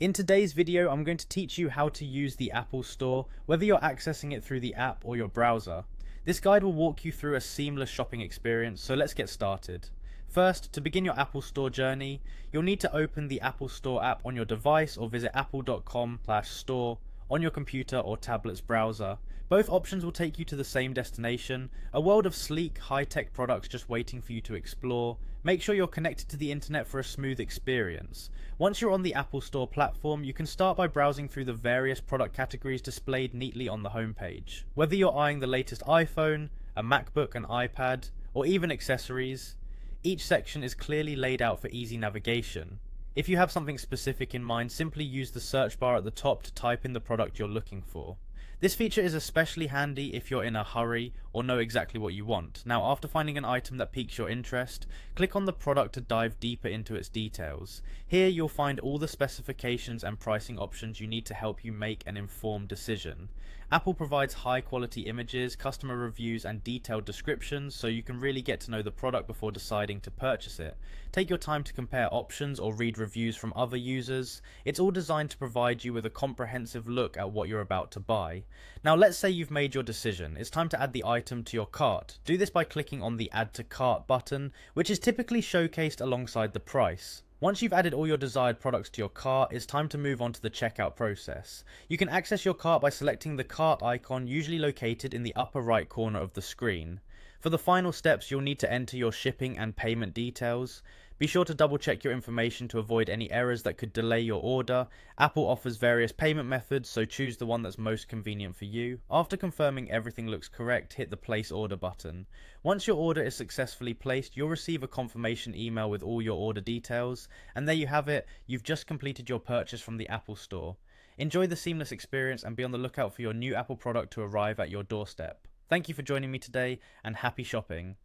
In today's video, I'm going to teach you how to use the Apple Store, whether you're accessing it through the app or your browser. This guide will walk you through a seamless shopping experience, so let's get started. First, to begin your Apple Store journey, you'll need to open the Apple Store app on your device or visit apple.com/store on your computer or tablet's browser. Both options will take you to the same destination, a world of sleek, high-tech products just waiting for you to explore. Make sure you're connected to the internet for a smooth experience. Once you're on the Apple Store platform, you can start by browsing through the various product categories displayed neatly on the homepage. Whether you're eyeing the latest iPhone, a MacBook, an iPad, or even accessories, each section is clearly laid out for easy navigation. If you have something specific in mind, simply use the search bar at the top to type in the product you're looking for. This feature is especially handy if you're in a hurry or know exactly what you want. Now, after finding an item that piques your interest, click on the product to dive deeper into its details. Here you'll find all the specifications and pricing options you need to help you make an informed decision. Apple provides high quality images, customer reviews, and detailed descriptions, so you can really get to know the product before deciding to purchase it. Take your time to compare options or read reviews from other users. It's all designed to provide you with a comprehensive look at what you're about to buy. Now, let's say you've made your decision. It's time to add the item to your cart. Do this by clicking on the Add to Cart button, which is typically showcased alongside the price. Once you've added all your desired products to your cart, it's time to move on to the checkout process. You can access your cart by selecting the cart icon, usually located in the upper right corner of the screen. For the final steps, you'll need to enter your shipping and payment details. Be sure to double check your information to avoid any errors that could delay your order. Apple offers various payment methods, so choose the one that's most convenient for you. After confirming everything looks correct, hit the Place Order button. Once your order is successfully placed, you'll receive a confirmation email with all your order details. And there you have it, you've just completed your purchase from the Apple Store. Enjoy the seamless experience and be on the lookout for your new Apple product to arrive at your doorstep. Thank you for joining me today, and happy shopping.